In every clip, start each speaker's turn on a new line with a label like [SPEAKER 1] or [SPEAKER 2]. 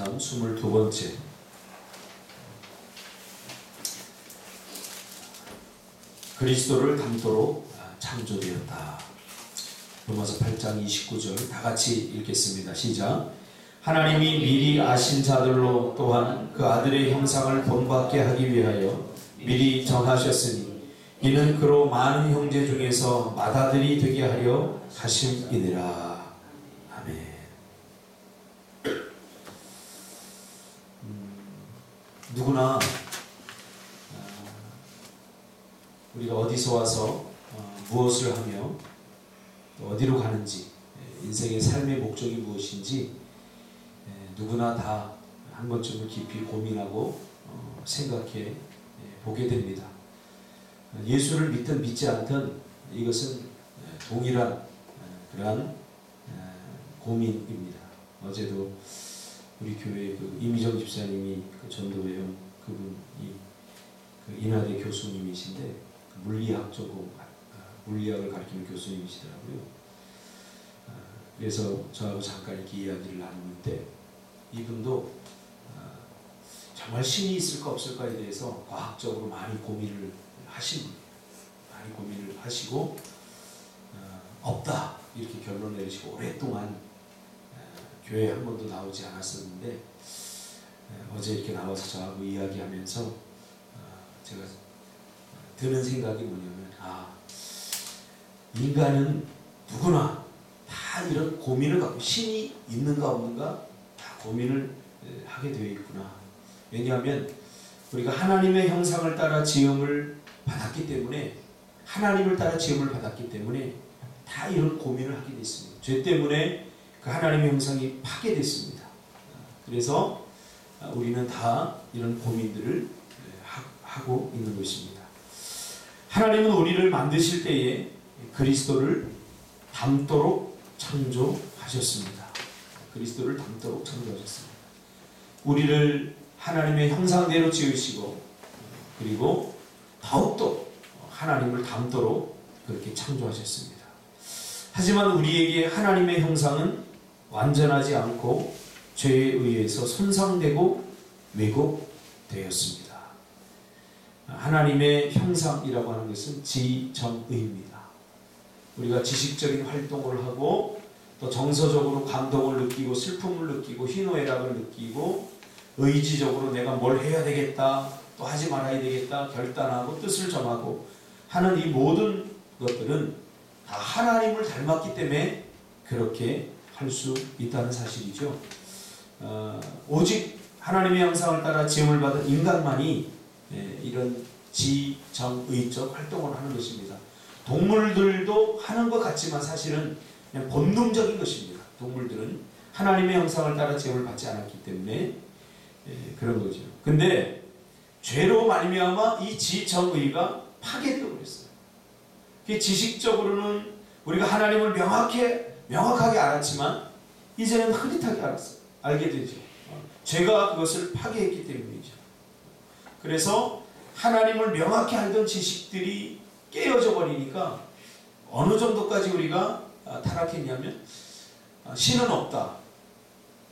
[SPEAKER 1] 시간 22번째. 그리스도를 닮도록 창조되었다. 로마서 8장 29절 다 같이 읽겠습니다. 시작. 하나님이 미리 아신 자들로 또한 그 아들의 형상을 본받게 하기 위하여 미리 정하셨으니 이는 그로 많은 형제 중에서 맏아들이 되게 하려 하심이니라. 아멘. 누구나 우리가 어디서 와서 무엇을 하며 어디로 가는지, 인생의 삶의 목적이 무엇인지 누구나 다 한 번쯤은 깊이 고민하고 생각해 보게 됩니다. 예수를 믿든 믿지 않든 이것은 동일한 그러한 고민입니다. 어제도 우리 교회 그 이미정 집사님이 그 전도회원 그분이 그 인하대 교수님이신데 물리학을 가르치는 교수님이시더라고요. 그래서 저하고 잠깐 이렇게 이야기를 나누는데 이분도 정말 신이 있을까 없을까에 대해서 과학적으로 많이 고민을 하시고 없다 이렇게 결론을 내리시고 오랫동안 교회에 한 번도 나오지 않았었는데 어제 이렇게 나와서 저하고 이야기하면서 제가 드는 생각이 뭐냐면 인간은 누구나 다 이런 고민을 갖고 신이 있는가 없는가 다 고민을 하게 되어 있구나. 왜냐하면 우리가 하나님의 형상을 따라 지음을 받았기 때문에 다 이런 고민을 하게 됐습니다. 죄 때문에 그 하나님의 형상이 파괴됐습니다. 그래서 우리는 다 이런 고민들을 하고 있는 것입니다. 하나님은 우리를 만드실 때에 그리스도를 닮도록 창조하셨습니다. 우리를 하나님의 형상대로 지으시고 그리고 더욱더 하나님을 닮도록 그렇게 창조하셨습니다. 하지만 우리에게 하나님의 형상은 완전하지 않고 죄에 의해서 손상되고 왜곡되었습니다. 하나님의 형상이라고 하는 것은 지정의입니다. 우리가 지식적인 활동을 하고 또 정서적으로 감동을 느끼고 슬픔을 느끼고 희노애락을 느끼고 의지적으로 내가 뭘 해야 되겠다 또 하지 말아야 되겠다 결단하고 뜻을 정하고 하는 이 모든 것들은 다 하나님을 닮았기 때문에 그렇게 할 수 있다는 사실이죠. 오직 하나님의 형상을 따라 지음을 받은 인간만이 이런 지정의적 활동을 하는 것입니다. 동물들도 하는 것 같지만 사실은 그냥 본능적인 것입니다. 동물들은 하나님의 형상을 따라 지음을 받지 않았기 때문에 그런 거죠. 근데 죄로 말미암아 이 지정의가 파괴되어 버렸어요. 지식적으로는 우리가 하나님을 명확하게 알았지만 이제는 흐릿하게 알게 되죠. 죄가 그것을 파괴했기 때문이죠. 그래서 하나님을 명확히 알던 지식들이 깨어져 버리니까 어느 정도까지 우리가 타락했냐면 신은 없다.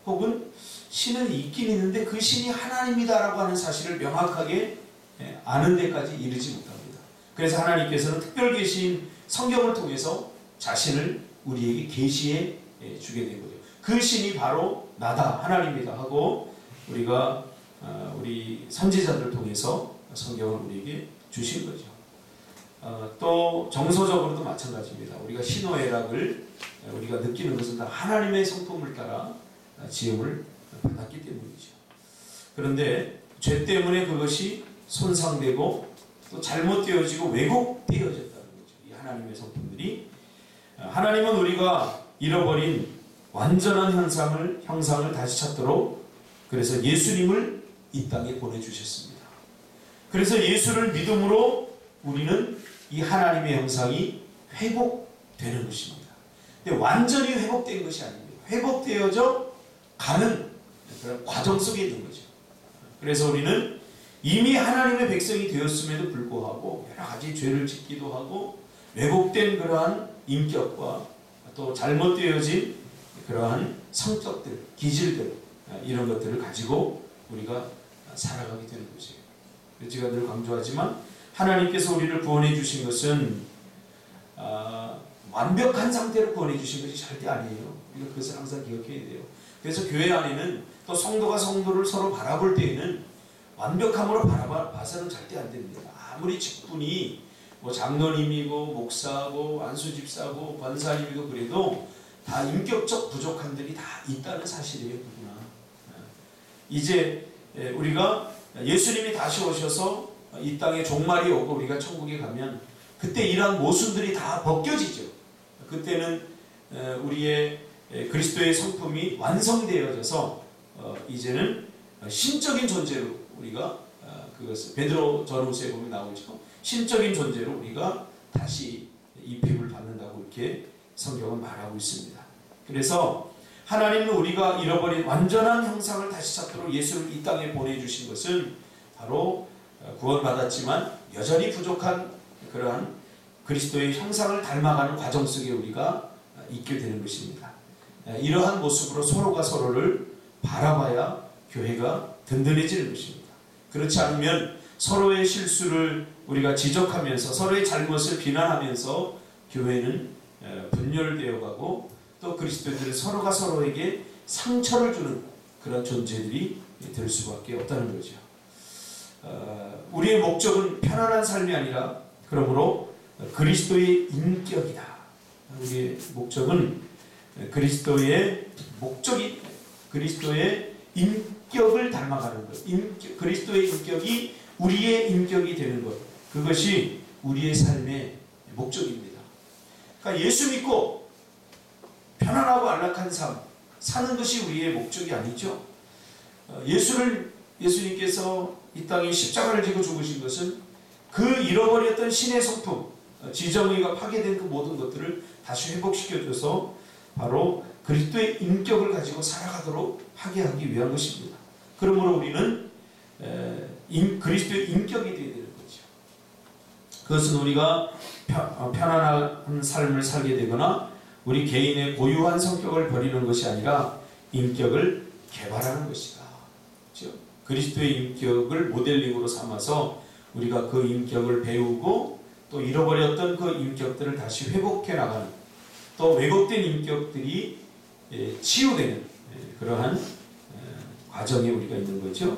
[SPEAKER 1] 혹은 신은 있긴 있는데 그 신이 하나님이다라고 하는 사실을 명확하게 아는 데까지 이르지 못합니다. 그래서 하나님께서는 특별 계시인 성경을 통해서 자신을 우리에게 계시해 주게 된 거죠. 그 신이 바로 나다, 하나님이다 하고 우리가 우리 선지자들을 통해서 성경을 우리에게 주신 거죠. 또 정서적으로도 마찬가지입니다. 우리가 희노애락을 우리가 느끼는 것은 다 하나님의 성품을 따라 지음을 받았기 때문이죠. 그런데 죄 때문에 그것이 손상되고 또 잘못되어지고 왜곡되어졌다는 거죠. 이 하나님의 성품들이 하나님은 우리가 잃어버린 완전한 형상을 다시 찾도록 그래서 예수님을 이 땅에 보내주셨습니다. 그래서 예수를 믿음으로 우리는 이 하나님의 형상이 회복되는 것입니다. 근데 완전히 회복된 것이 아닙니다. 회복되어져 가는 그런 과정 속에 있는 거죠. 그래서 우리는 이미 하나님의 백성이 되었음에도 불구하고 여러 가지 죄를 짓기도 하고 왜곡된 그러한 인격과 또 잘못되어진 그러한 성격들, 기질들 이런 것들을 가지고 우리가 살아가게 되는 거죠. 제가 늘 강조하지만 하나님께서 우리를 구원해 주신 것은 완벽한 상태로 구원해 주신 것이 절대 아니에요. 우리가 그것을 항상 기억해야 돼요. 그래서 교회 안에는 또 성도가 성도를 서로 바라볼 때에는 완벽함으로 바라봐서는 절대 안 됩니다. 아무리 직분이 뭐 장로님이고 목사고 안수집사고 권사님이고 그래도 다 인격적 부족함들이 다 있다는 사실이에요. 누구나. 이제 우리가 예수님이 다시 오셔서 이 땅에 종말이 오고 우리가 천국에 가면 그때 이러한 모순들이 다 벗겨지죠. 그때는 우리의 그리스도의 성품이 완성되어져서 이제는 신적인 존재로 우리가 그것을 베드로 전후서에 보면 나오죠. 신적인 존재로 우리가 다시 입힘을 받는다고 이렇게 성경은 말하고 있습니다. 그래서 하나님은 우리가 잃어버린 완전한 형상을 다시 찾도록 예수를 이 땅에 보내주신 것은 바로 구원받았지만 여전히 부족한 그러한 그리스도의 형상을 닮아가는 과정 속에 우리가 있게 되는 것입니다. 이러한 모습으로 서로가 서로를 바라봐야 교회가 든든해지는 것입니다. 그렇지 않으면 서로의 실수를 우리가 지적하면서 서로의 잘못을 비난하면서 교회는 분열되어 가고 또 그리스도인들은 서로가 서로에게 상처를 주는 그런 존재들이 될 수밖에 없다는 거죠. 우리의 목적은 편안한 삶이 아니라 그러므로 그리스도의 인격이다. 우리의 목적은 그리스도의 목적이 그리스도의 인격을 닮아가는 것. 그리스도의 인격이 우리의 인격이 되는 것. 그것이 우리의 삶의 목적입니다. 그러니까 예수 믿고 편안하고 안락한 삶 사는 것이 우리의 목적이 아니죠. 예수님께서 이 땅에 십자가를 지고 죽으신 것은 그 잃어버렸던 신의 성품, 지정의가 파괴된 그 모든 것들을 다시 회복시켜줘서 바로 그리스도의 인격을 가지고 살아가도록 하게 하기 위한 것입니다. 그러므로 우리는 그리스도의 인격이 되어야 되는 거죠. 그것은 우리가 편안한 삶을 살게 되거나 우리 개인의 고유한 성격을 버리는 것이 아니라 인격을 개발하는 것이다. 그렇죠? 그리스도의 인격을 모델링으로 삼아서 우리가 그 인격을 배우고 또 잃어버렸던 그 인격들을 다시 회복해 나가는 또 왜곡된 인격들이 치유되는 그러한 과정에 우리가 있는 거죠.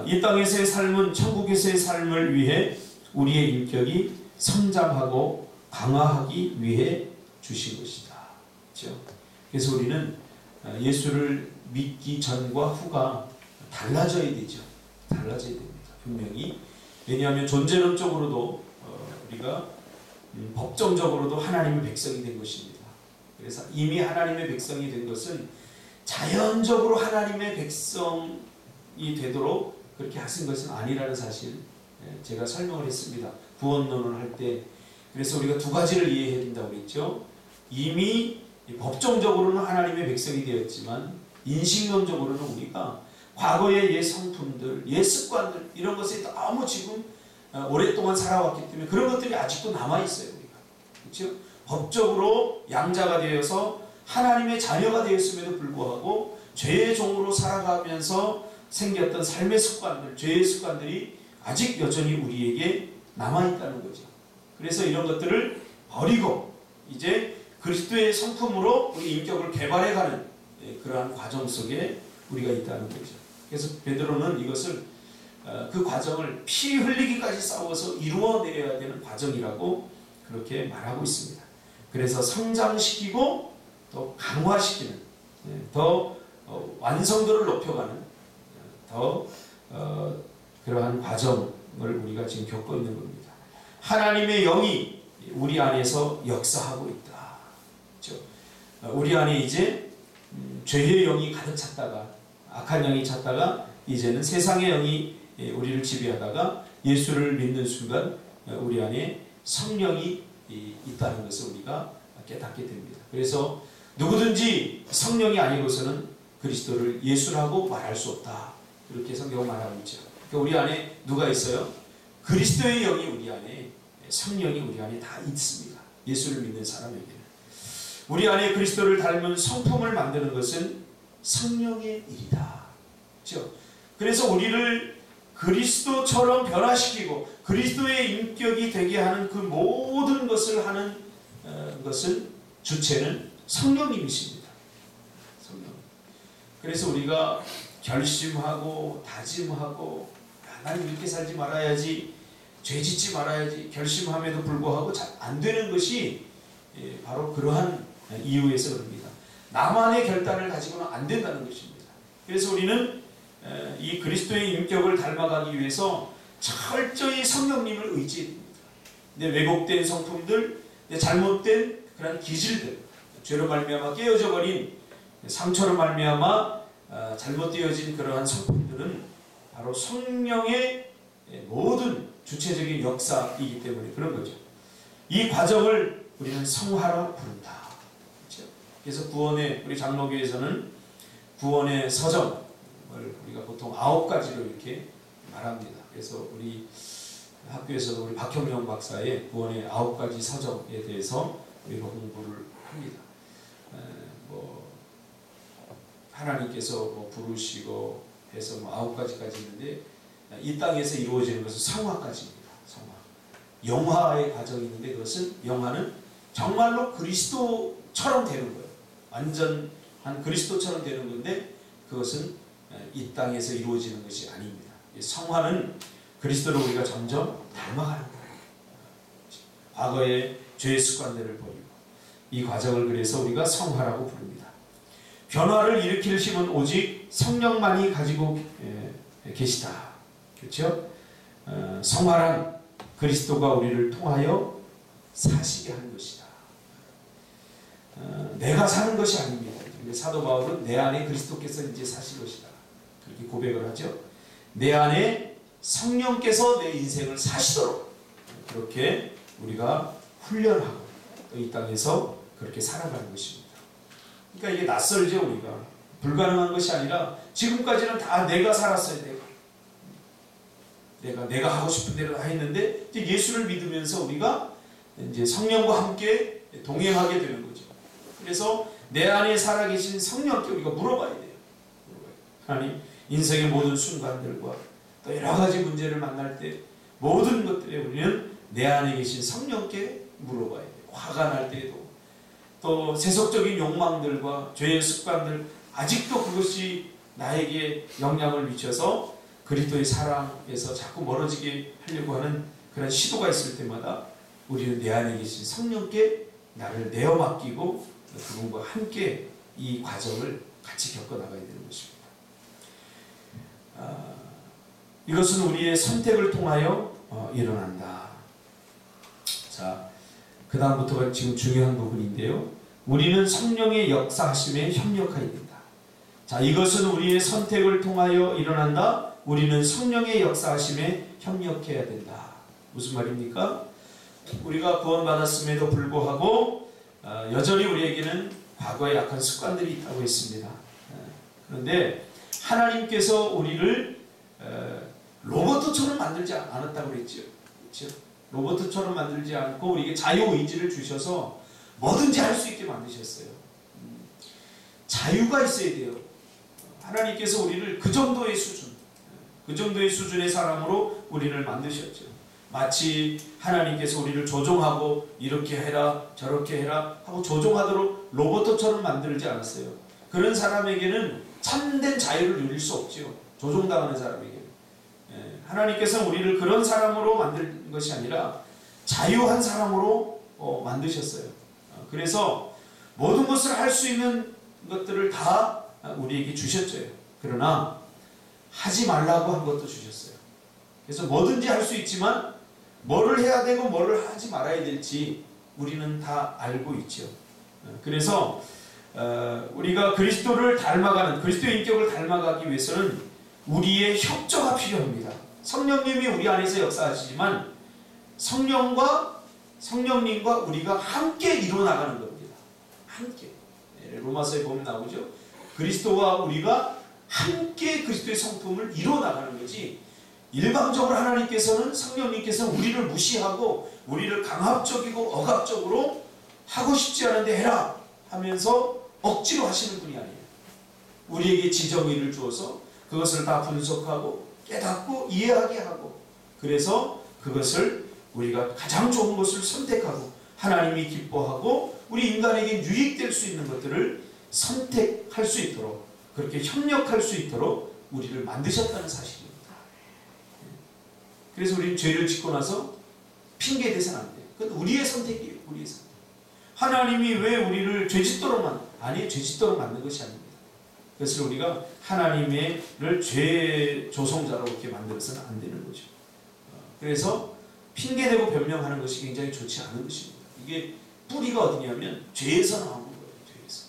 [SPEAKER 1] 이 땅에서의 삶은 천국에서의 삶을 위해 우리의 인격이 성장하고 강화하기 위해 주신 것이다. 그렇죠? 그래서 우리는 예수를 믿기 전과 후가 달라져야 되죠. 달라져야 됩니다. 분명히. 왜냐하면 존재론적으로도 우리가 법정적으로도 하나님의 백성이 된 것입니다. 그래서 이미 하나님의 백성이 된 것은 자연적으로 하나님의 백성이 되도록 그렇게 하신 것은 아니라는 사실 제가 설명을 했습니다. 구원론을 할 때. 그래서 우리가 두 가지를 이해해야 된다고 했죠. 이미 법정적으로는 하나님의 백성이 되었지만 인식론적으로는 우리가 과거의 옛 성품들, 옛 습관들 이런 것에 너무 지금 오랫동안 살아왔기 때문에 그런 것들이 아직도 남아있어요. 우리가. 그렇죠? 법적으로 양자가 되어서 하나님의 자녀가 되었음에도 불구하고 죄의 종으로 살아가면서 생겼던 삶의 습관들, 죄의 습관들이 아직 여전히 우리에게 남아있다는 거죠. 그래서 이런 것들을 버리고 이제 그리스도의 성품으로 우리 인격을 개발해가는 그러한 과정 속에 우리가 있다는 거죠. 그래서 베드로는 이것을 그 과정을 피 흘리기까지 싸워서 이루어내야 되는 과정이라고 그렇게 말하고 있습니다. 그래서 성장시키고 또 강화시키는 더 완성도를 높여가는 더 그러한 과정을 우리가 지금 겪고 있는 겁니다. 하나님의 영이 우리 안에서 역사하고 있다. 그렇죠? 우리 안에 이제 죄의 영이 가득 찼다가 악한 영이 찼다가 이제는 세상의 영이 우리를 지배하다가 예수를 믿는 순간 우리 안에 성령이 있다는 것을 우리가 깨닫게 됩니다. 그래서 누구든지 성령이 아니고서는 그리스도를 예수라고 말할 수 없다. 이렇게 성경은 말하고 있죠. 그러니까 우리 안에 누가 있어요? 그리스도의 영이 우리 안에, 성령이 우리 안에 다 있습니다. 예수를 믿는 사람에게는. 우리 안에 그리스도를 닮은 성품을 만드는 것은 성령의 일이다. 그렇죠? 그래서 우리를 그리스도처럼 변화시키고 그리스도의 인격이 되게 하는 그 모든 것을 하는 것은 주체는 성령님이십니다. 성령. 그래서 우리가 결심하고 다짐하고 나는 이렇게 살지 말아야지, 죄 짓지 말아야지 결심함에도 불구하고 잘 안 되는 것이 바로 그러한 이유에서 그럽니다. 나만의 결단을 가지고는 안 된다는 것입니다. 그래서 우리는 이 그리스도의 인격을 닮아가기 위해서 철저히 성령님을 의지해야 됩니다. 내 왜곡된 성품들, 내 잘못된 그런 기질들, 죄로 말미암아 깨어져 버린 상처로 말미암아 잘못되어진 그러한 성품들은 바로 성령의 모든 주체적인 역사이기 때문에 그런 거죠. 이 과정을 우리는 성화라 부른다. 그렇죠? 그래서 구원의, 우리 장로교에서는 구원의 서점을 우리가 보통 9가지로 이렇게 말합니다. 그래서 우리 학교에서도 우리 박형영 박사의 구원의 9가지 서점에 대해서 우리가 공부를 합니다. 하나님께서 부르시고 해서 9가지까지 있는데 이 땅에서 이루어지는 것은 성화까지입니다. 성화. 영화의 과정이 있는데 그것은 영화는 정말로 그리스도처럼 되는 거예요. 완전한 그리스도처럼 되는 건데 그것은 이 땅에서 이루어지는 것이 아닙니다. 성화는 그리스도를 우리가 점점 닮아가는 거예요. 과거의 죄의 습관들을 버리고 이 과정을 그래서 우리가 성화라고 부릅니다. 변화를 일으킬 힘은 오직 성령만이 가지고 계시다. 그렇죠? 성화란 그리스도가 우리를 통하여 사시게 하는 것이다. 내가 사는 것이 아닙니다. 사도 바울은 내 안에 그리스도께서 이제 사실 것이다. 그렇게 고백을 하죠. 내 안에 성령께서 내 인생을 사시도록 그렇게 우리가 훈련하고 또 이 땅에서 그렇게 살아가는 것입니다. 그러니까 이게 낯설죠. 우리가 불가능한 것이 아니라 지금까지는 다 내가 살았어요. 내가 하고 싶은 대로 다 했는데 이제 예수를 믿으면서 우리가 이제 성령과 함께 동행하게 되는 거죠. 그래서 내 안에 살아계신 성령께 우리가 물어봐야 돼요. 하나님, 인생의 모든 순간들과 또 여러 가지 문제를 만날 때 모든 것들에 우리는 내 안에 계신 성령께 물어봐야 돼요. 화가 날 때에도 또 세속적인 욕망들과 죄의 습관들 아직도 그것이 나에게 영향을 미쳐서 그리스도의 사랑에서 자꾸 멀어지게 하려고 하는 그런 시도가 있을 때마다 우리는 내 안에 계신 성령께 나를 내어 맡기고 그분과 함께 이 과정을 같이 겪어나가야 되는 것입니다. 이것은 우리의 선택을 통하여 일어난다. 자, 그 다음부터가 지금 중요한 부분인데요. 우리는 성령의 역사하심에 협력해야 된다. 자, 이것은 우리의 선택을 통하여 일어난다. 우리는 성령의 역사하심에 협력해야 된다. 무슨 말입니까? 우리가 구원받았음에도 불구하고 여전히 우리에게는 과거의 약한 습관들이 있다고 했습니다. 그런데 하나님께서 우리를 로봇처럼 만들지 않았다고 그랬죠. 그렇죠? 로봇처럼 만들지 않고 우리에게 자유의지를 주셔서 뭐든지 할 수 있게 만드셨어요. 자유가 있어야 돼요. 하나님께서 우리를 그 정도의 수준의 사람으로 우리를 만드셨죠. 마치 하나님께서 우리를 조종하고 이렇게 해라 저렇게 해라 하고 조종하도록 로봇처럼 만들지 않았어요. 그런 사람에게는 참된 자유를 누릴 수 없죠. 조종당하는 사람에게는. 하나님께서 우리를 그런 사람으로 만든 것이 아니라 자유한 사람으로 만드셨어요. 그래서 모든 것을 할 수 있는 것들을 다 우리에게 주셨죠. 그러나 하지 말라고 한 것도 주셨어요. 그래서 뭐든지 할 수 있지만 뭐를 해야 되고 뭐를 하지 말아야 될지 우리는 다 알고 있죠. 그래서 우리가 그리스도를 닮아가는 그리스도의 인격을 닮아가기 위해서는 우리의 협조가 필요합니다. 성령님이 우리 안에서 역사하시지만 성령님과 우리가 함께 이루어나가는 겁니다. 함께. 로마서에 보면 나오죠. 그리스도와 우리가 함께 그리스도의 성품을 이루어나가는 거지 일방적으로 하나님께서는 성령님께서는 우리를 무시하고 우리를 강압적이고 억압적으로 하고 싶지 않은데 해라 하면서 억지로 하시는 분이 아니에요. 우리에게 지정의를 주어서 그것을 다 분석하고 깨닫고 이해하게 하고, 그래서 그것을 우리가 가장 좋은 것을 선택하고 하나님이 기뻐하고 우리 인간에게 유익될 수 있는 것들을 선택할 수 있도록, 그렇게 협력할 수 있도록 우리를 만드셨다는 사실입니다. 그래서 우리는 죄를 짓고 나서 핑계 대서는 안 돼요. 그건 우리의 선택이에요. 우리의 선택. 하나님이 왜 우리를 죄짓도록 죄짓도록 만든 것이 아닙니다. 그래서 우리가 하나님을 죄 조성자로 이렇게 만들어서는 안 되는 거죠. 그래서 핑계대고 변명하는 것이 굉장히 좋지 않은 것입니다. 이게 뿌리가 어디냐면 죄에서 나오는 거예요. 죄에서.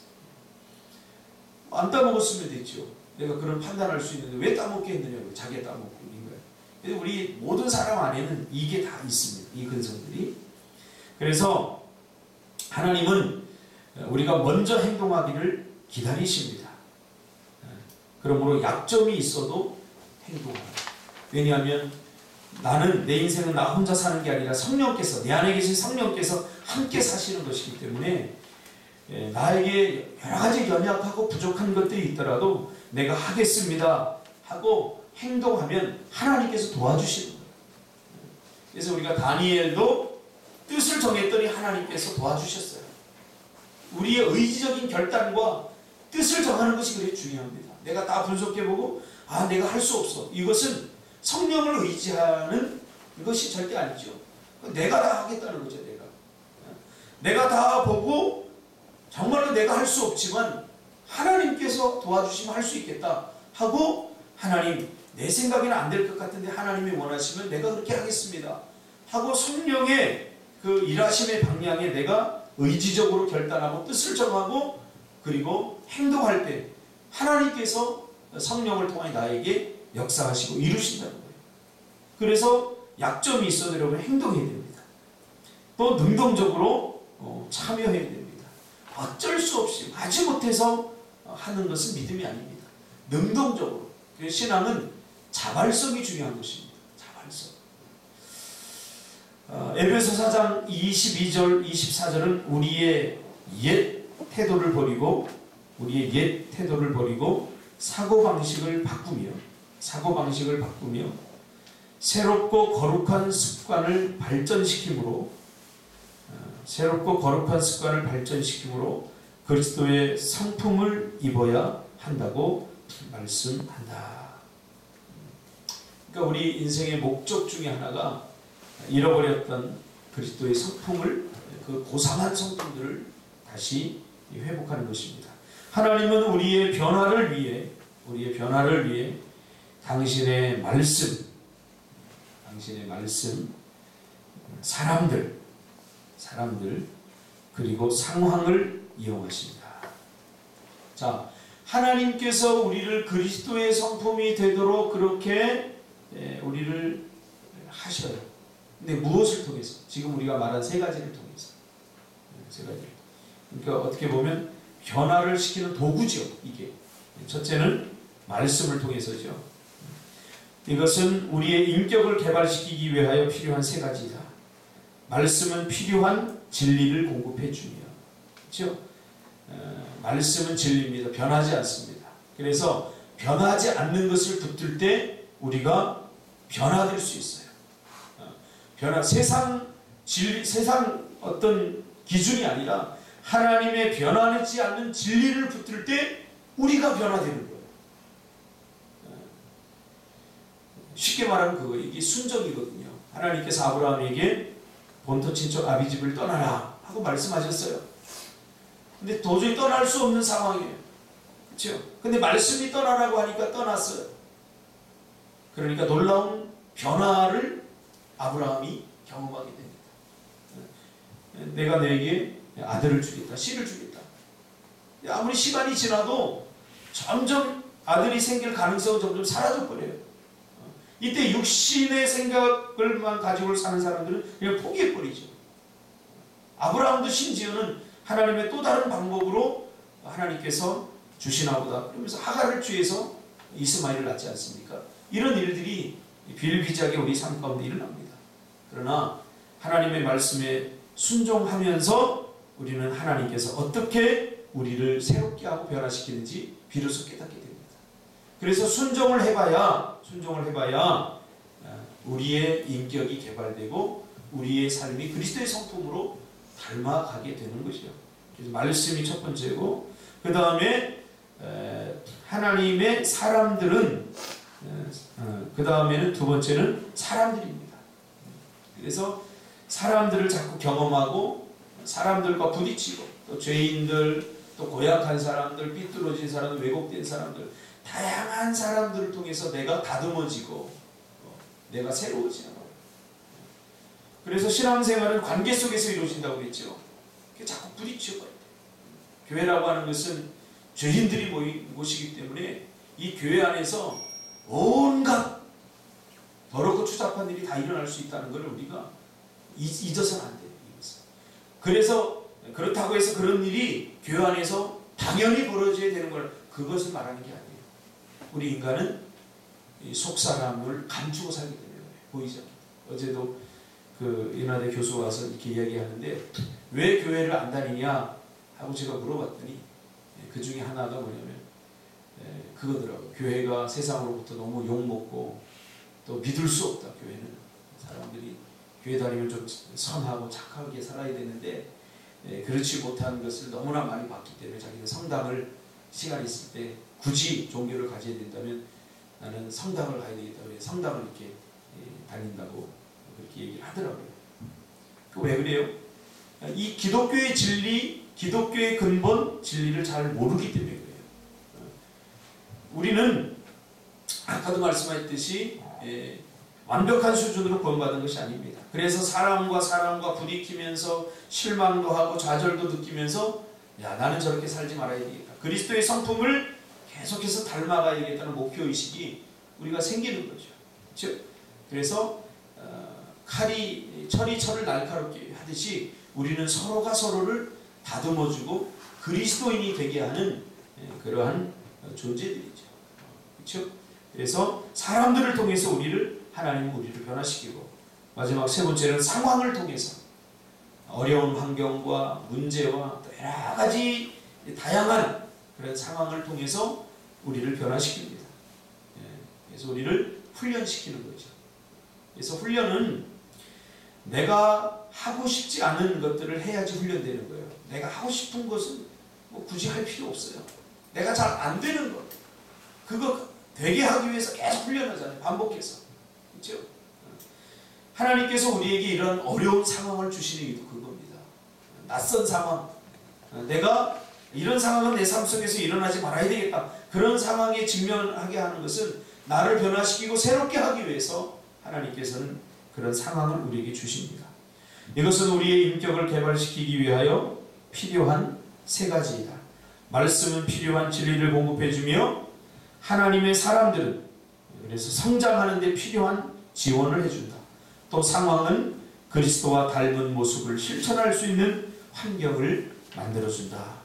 [SPEAKER 1] 안 따먹었으면 됐죠. 내가 그런 판단할 수 있는데 왜 따먹게 했느냐고. 자기가 따먹고 있는 거예요. 우리 모든 사람 안에는 이게 다 있습니다. 이 근성들이. 그래서 하나님은 우리가 먼저 행동하기를 기다리십니다. 그러므로 약점이 있어도 행동하라. 왜냐하면 나는, 내 인생은 나 혼자 사는 게 아니라 성령께서, 내 안에 계신 성령께서 함께 사시는 것이기 때문에 나에게 여러 가지 연약하고 부족한 것들이 있더라도 내가 하겠습니다 하고 행동하면 하나님께서 도와주시는 거예요. 그래서 우리가 다니엘도 뜻을 정했더니 하나님께서 도와주셨어요. 우리의 의지적인 결단과 뜻을 정하는 것이 그렇게 중요합니다. 내가 다 분석해보고 내가 할 수 없어. 이것은 성령을 의지하는 것이 절대 아니죠. 내가 다 하겠다는 거죠. 내가 다 보고 정말로 내가 할 수 없지만 하나님께서 도와주시면 할 수 있겠다 하고, 하나님, 내 생각에는 안 될 것 같은데 하나님이 원하시면 내가 그렇게 하겠습니다 하고 성령의 그 일하심의 방향에 내가 의지적으로 결단하고 뜻을 정하고 그리고 행동할 때 하나님께서 성령을 통해 나에게 역사하시고 이루신다는 거예요. 그래서 약점이 있어도 여러분 행동해야 됩니다. 또 능동적으로 참여해야 됩니다. 어쩔 수 없이 마지못해서 하는 것은 믿음이 아닙니다. 능동적으로. 신앙은 자발성이 중요한 것입니다. 자발성. 에베소 4장 22절 24절은 우리의 옛 태도를 버리고 사고방식을 바꾸며 새롭고 거룩한 습관을 발전시킴으로 그리스도의 성품을 입어야 한다고 말씀한다. 그러니까 우리 인생의 목적 중에 하나가 잃어버렸던 그리스도의 성품을, 그 고상한 성품들을 다시 회복하는 것입니다. 하나님은 우리의 변화를 위해 당신의 말씀, 사람들 그리고 상황을 이용하십니다. 자, 하나님께서 우리를 그리스도의 성품이 되도록 그렇게 우리를 하셔요. 근데 무엇을 통해서? 지금 우리가 말한 세 가지를 통해서. 그러니까 어떻게 보면 변화를 시키는 도구죠. 이게. 첫째는 말씀을 통해서죠. 이것은 우리의 인격을 개발시키기 위하여 필요한 세 가지다. 말씀은 필요한 진리를 공급해 주며, 그렇죠? 말씀은 진리입니다. 변하지 않습니다. 그래서 변하지 않는 것을 붙들 때 우리가 변화될 수 있어요. 세상 어떤 기준이 아니라 하나님의 변하지 않는 진리를 붙들 때 우리가 변화되는 거예요. 쉽게 말하면 그거, 이게 순종이거든요. 하나님께서 아브라함에게 본토 친척 아비 집을 떠나라 하고 말씀하셨어요. 근데 도저히 떠날 수 없는 상황이에요. 그렇죠? 근데 말씀이 떠나라고 하니까 떠났어요. 그러니까 놀라운 변화를 아브라함이 경험하게 됩니다. 내가 너에게 아들을 주겠다, 씨를 주겠다. 아무리 시간이 지나도 점점 아들이 생길 가능성은 점점 사라져 버려요. 이때 육신의 생각을만 가지고 사는 사람들은 그냥 포기해 버리죠. 아브라함도 심지어는 하나님의 또 다른 방법으로 하나님께서 주시나 보다 그러면서 하갈을 취해서 이스마엘을 낳지 않습니까? 이런 일들이 비일비재하게 우리 삶 가운데 일어납니다. 그러나 하나님의 말씀에 순종하면서 우리는 하나님께서 어떻게 우리를 새롭게 하고 변화시키는지 비로소 깨닫게 됩니다. 그래서 순종을 해봐야 우리의 인격이 개발되고 우리의 삶이 그리스도의 성품으로 닮아가게 되는 것이요. 그래서 말씀이 첫 번째고, 그 다음에 하나님의 사람들은, 그 다음에는 두 번째는 사람들입니다. 그래서 사람들을 자꾸 경험하고 사람들과 부딪히고, 또 죄인들, 또 고약한 사람들, 삐뚤어진 사람들, 왜곡된 사람들, 다양한 사람들을 통해서 내가 다듬어지고 내가 새로워지는 거예요. 그래서 신앙생활은 관계 속에서 이루어진다고 그랬죠. 자꾸 부딪혀요. 교회라고 하는 것은 죄인들이 모인 곳이기 때문에 이 교회 안에서 온갖 더럽고 추잡한 일이 다 일어날 수 있다는 것을 우리가 잊어서는 안 돼요. 그래서 그렇다고 해서 그런 일이 교회 안에서 당연히 벌어져야 되는 걸, 그것을 말하는 게 아니에요. 우리 인간은 속 사람을 감추고 살기 때문에 보이죠. 어제도 그 인하대 교수가 와서 이렇게 이야기하는데, 왜 교회를 안 다니냐 하고 제가 물어봤더니 그 중에 하나가 뭐냐면 그거더라고요. 교회가 세상으로부터 너무 욕먹고 또 믿을 수 없다. 교회는 사람들이 교회 다니면 좀 선하고 착하게 살아야 되는데 그렇지 못한 것을 너무나 많이 봤기 때문에 자기는 성당을 시간 있을 때 굳이 종교를 가져야 된다면 나는 성당을 가야 되겠다. 왜 성당을 이렇게 다닌다고 그렇게 얘기를 하더라고요. 왜 그래요? 이 기독교의 진리, 기독교의 근본 진리를 잘 모르기 때문에 그래요. 우리는 아까도 말씀하셨듯이 완벽한 수준으로 구원받은 것이 아닙니다. 그래서 사람과 부딪히면서 실망도 하고 좌절도 느끼면서 야, 나는 저렇게 살지 말아야 되겠다. 그리스도의 성품을 계속해서 닮아가야겠다는 목표의식이 우리가 생기는 거죠. 즉, 그래서 철이 철을 날카롭게 하듯이 우리는 서로가 서로를 다듬어주고 그리스도인이 되게 하는 그러한 존재들이죠. 그렇죠? 그래서 사람들을 통해서 하나님은 우리를 변화시키고, 마지막 세 번째는 상황을 통해서 어려운 환경과 문제와 또 여러 가지 다양한 그런 상황을 통해서 우리를 변화시킵니다. 그래서 우리를 훈련시키는 거죠. 그래서 훈련은 내가 하고 싶지 않은 것들을 해야지 훈련되는 거예요. 내가 하고 싶은 것은 뭐 굳이 할 필요 없어요. 내가 잘 안 되는 것, 그거 되게 하기 위해서 계속 훈련하잖아요. 반복해서. 그렇죠? 하나님께서 우리에게 이런 어려운 상황을 주시는 이유도 그겁니다. 낯선 상황, 내가 이런 상황은 내 삶 속에서 일어나지 말아야 되겠다. 그런 상황에 직면하게 하는 것은 나를 변화시키고 새롭게 하기 위해서 하나님께서는 그런 상황을 우리에게 주십니다. 이것은 우리의 인격을 개발시키기 위하여 필요한 세 가지이다. 말씀은 필요한 진리를 공급해주며 하나님의 사람들은 그래서 성장하는 데 필요한 지원을 해준다. 또 상황은 그리스도와 닮은 모습을 실천할 수 있는 환경을 만들어준다.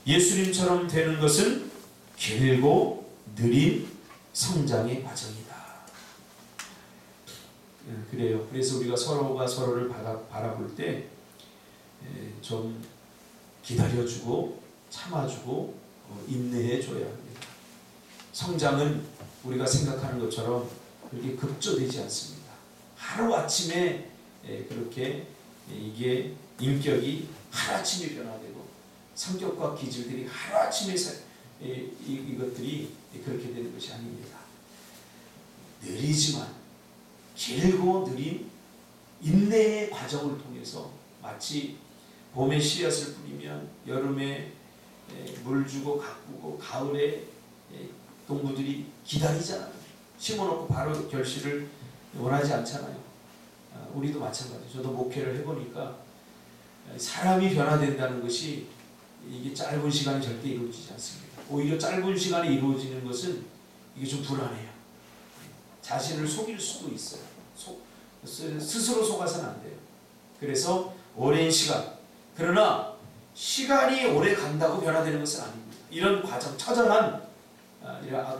[SPEAKER 1] 예수님처럼 되는 것은 길고 느린 성장의 과정이다. 그래요. 그래서 우리가 서로가 서로를 바라볼 때 좀 기다려주고 참아주고 인내해줘야 합니다. 성장은 우리가 생각하는 것처럼 그렇게 급조되지 않습니다. 하루아침에 그렇게 이게 인격이 하루아침에 변화되고 성격과 기질들이 하루아침에 이것들이 그렇게 되는 것이 아닙니다. 느리지만 길고 느린 인내의 과정을 통해서 마치 봄에 씨앗을 뿌리면 여름에 물 주고 가꾸고 가을에 동무들이 기다리잖아요. 심어놓고 바로 결실을 원하지 않잖아요. 우리도 마찬가지예요. 저도 목회를 해보니까 사람이 변화된다는 것이 이게 짧은 시간에 절대 이루어지지 않습니다. 오히려 짧은 시간에 이루어지는 것은 이게 좀 불안해요. 자신을 속일 수도 있어요. 스스로 속아서는 안 돼요. 그래서 오랜 시간, 그러나 시간이 오래 간다고 변화되는 것은 아닙니다. 이런 과정, 처절한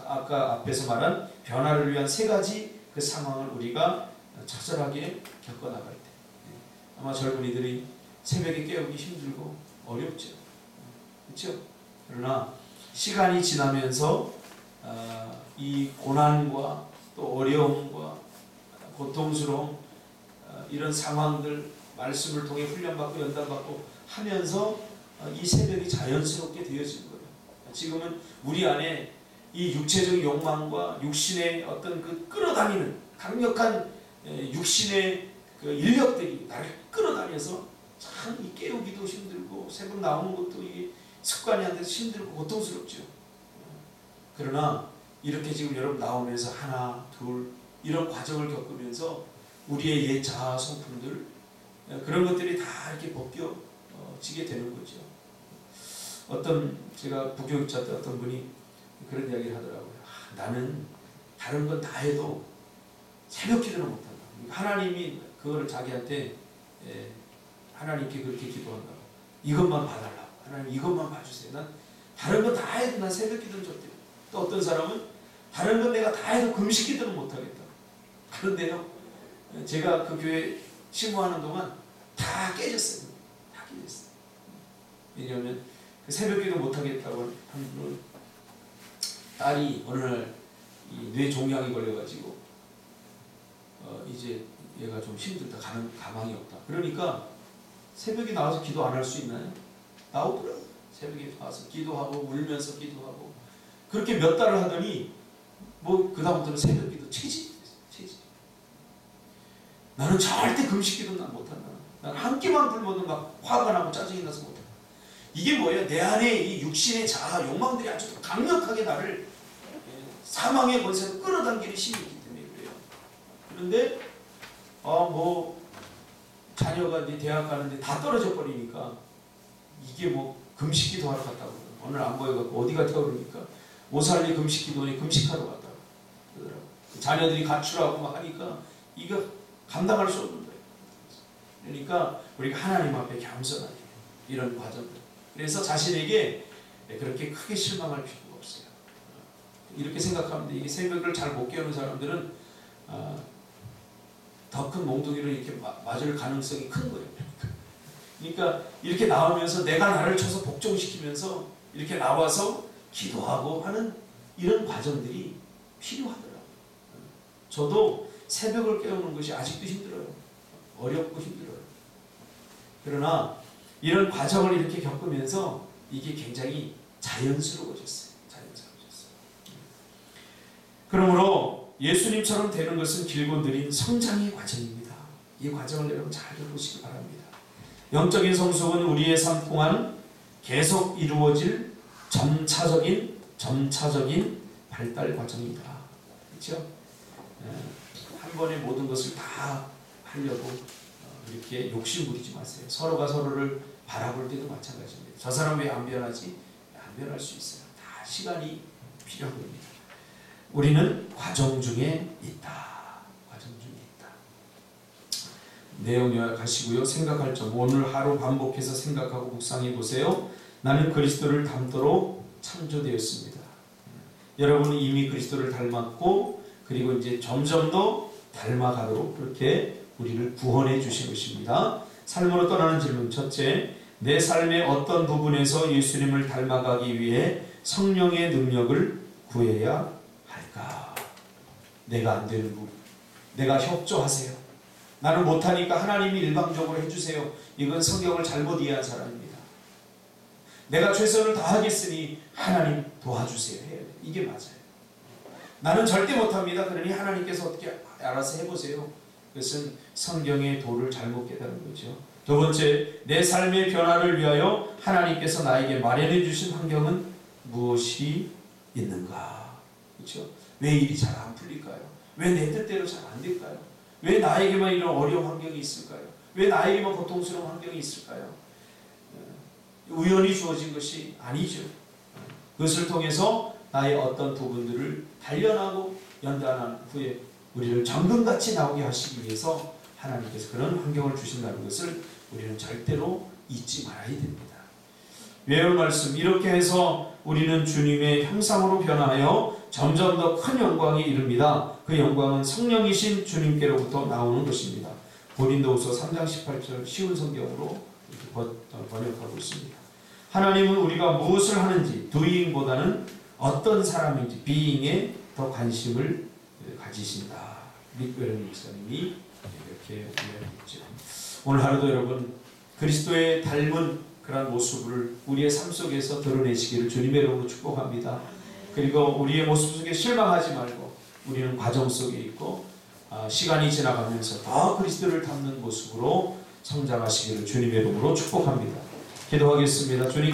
[SPEAKER 1] 아까 앞에서 말한 변화를 위한 세 가지 그 상황을 우리가 처절하게 겪어나갈 때 아마 젊은이들이 새벽에 깨우기 힘들고 어렵죠. 그렇죠? 그러나 시간이 지나면서 이 고난과 또 어려움과 고통스러움 이런 상황들 말씀을 통해 훈련받고 연단받고 하면서 이 새벽이 자연스럽게 되어진 거예요. 지금은 우리 안에 이 육체적 욕망과 육신의 어떤 그 끌어다니는 강력한 육신의 그 인력들이 나를 끌어다녀서 참 이 깨우기도 힘들고 새벽 나오는 것도 이게 습관이 안 돼서 힘들고 고통스럽죠. 그러나 이렇게 지금 여러분 나오면서 하나, 둘 이런 과정을 겪으면서 우리의 옛 자아 성품들 그런 것들이 다 이렇게 벗겨지게 되는 거죠. 어떤 제가 부교육자 때 어떤 분이 그런 이야기를 하더라고요. 나는 다른 건 다 해도 새벽 기도는 못한다. 하나님이 그거를 자기한테 하나님께 그렇게 기도한다고. 이것만 봐달라고. 하나님 이것만 봐주세요. 난 다른 건 다 해도 난 새벽 기도는 좋대요. 또 어떤 사람은 다른 건 내가 다 해도 금식 기도는 못하겠다. 그런데요. 제가 그 교회 심호하는 동안 다 깨졌어요. 다 깨졌어요. 왜냐하면 그 새벽 기도 못하겠다고 한 분은 딸이 어느 날 이 뇌 종양이 걸려가지고 이제 얘가 좀 힘들다. 가는 가망이 없다. 그러니까 새벽에 나와서 기도 안 할 수 있나요? 나오더라고요. 새벽에 나와서 기도하고 울면서 기도하고 그렇게 몇 달을 하더니 뭐 그 다음부터는 새벽 기도 체질이 됐어요. 체질. 나는 절대 금식 기도는 난 못한다. 난 한 끼만 굶어도 막 화가 나고 짜증이 나서 못한다. 이게 뭐예요? 내 안에 이 육신의 자아 욕망들이 아주 강력하게 나를 사망의 권세로 끌어당기는 힘이 있기 때문에 그래요. 그런데 뭐 자녀가 이제 대학 가는데 다 떨어져 버리니까 이게 뭐 금식기도 하러 갔다고 오늘 안 보여갖고 어디 갔다고 그러니까 오살리 금식기도에 금식하러 갔다고 그러더라고. 자녀들이 가출하고 막 하니까 이거 감당할 수 없는 거예요. 그러니까 우리가 하나님 앞에 겸손하게 이런 과정들. 그래서 자신에게 그렇게 크게 실망할 필요가 없어요. 이렇게 생각하면 이게 새벽을 잘 못 깨우는 사람들은 더 큰 몽둥이를 이렇게 맞을 가능성이 큰 거예요. 그러니까 이렇게 나오면서 내가 나를 쳐서 복종시키면서 이렇게 나와서 기도하고 하는 이런 과정들이 필요하더라고요. 저도 새벽을 깨우는 것이 아직도 힘들어요. 어렵고 힘들어요. 그러나 이런 과정을 이렇게 겪으면서 이게 굉장히 자연스러워졌어요. 그러므로 예수님처럼 되는 것은 길고 느린 성장의 과정입니다. 이 과정을 여러분 잘 들어보시기 바랍니다. 영적인 성숙은 우리의 삶 동안 계속 이루어질 점차적인 발달 과정이다. 그렇죠? 한 번에 모든 것을 다 하려고 이렇게 욕심부리지 마세요. 서로가 서로를 바라볼 때도 마찬가지입니다. 저 사람 왜 안 변하지? 안 변할 수 있어요. 다 시간이 필요한 겁니다. 우리는 과정 중에 있다. 과정 중에 있다. 내용 요약하시고요. 생각할 점 오늘 하루 반복해서 생각하고 묵상해 보세요. 나는 그리스도를 닮도록 창조되었습니다. 여러분은 이미 그리스도를 닮았고 그리고 이제 점점 더 닮아가도록 그렇게 우리를 구원해 주신 것입니다. 삶으로 떠나는 질문. 첫째, 내 삶의 어떤 부분에서 예수님을 닮아가기 위해 성령의 능력을 구해야 할까? 내가 안 되는 부분. 내가 협조하세요. 나는 못하니까 하나님이 일방적으로 해주세요. 이건 성경을 잘못 이해한 사람입니다. 내가 최선을 다하겠으니 하나님 도와주세요. 해야 돼. 이게 맞아요. 나는 절대 못합니다. 그러니 하나님께서 어떻게 알아서 해보세요. 그것은 성경의 도를 잘못 깨달은 거죠. 두 번째, 내 삶의 변화를 위하여 하나님께서 나에게 마련해 주신 환경은 무엇이 있는가? 그렇죠? 왜 일이 잘 안 풀릴까요? 왜 내 뜻대로 잘 안 될까요? 왜 나에게만 이런 어려운 환경이 있을까요? 왜 나에게만 고통스러운 환경이 있을까요? 우연히 주어진 것이 아니죠. 그것을 통해서 나의 어떤 부분들을 단련하고 연단한 후에 우리를 정금같이 나오게 하시기 위해서 하나님께서 그런 환경을 주신다는 것을 우리는 절대로 잊지 말아야 됩니다. 외울 말씀. 이렇게 해서 우리는 주님의 형상으로 변하여 점점 더 큰 영광에 이릅니다. 그 영광은 성령이신 주님께로부터 나오는 것입니다. 고린도후서 3장 18절 쉬운 성경으로 이렇게 번역하고 있습니다. 하나님은 우리가 무엇을 하는지 doing보다는 어떤 사람인지 being에 더 관심을 가지신다. 릭베른 목사님이 이렇게 이야기했죠. 오늘 하루도 여러분 그리스도의 닮은 그런 모습을 우리의 삶 속에서 드러내시기를 주님의 이름으로 축복합니다. 그리고 우리의 모습 속에 실망하지 말고 우리는 과정 속에 있고 시간이 지나가면서 더 그리스도를 닮는 모습으로 성장하시기를 주님의 이름으로 축복합니다. 기도하겠습니다. 주님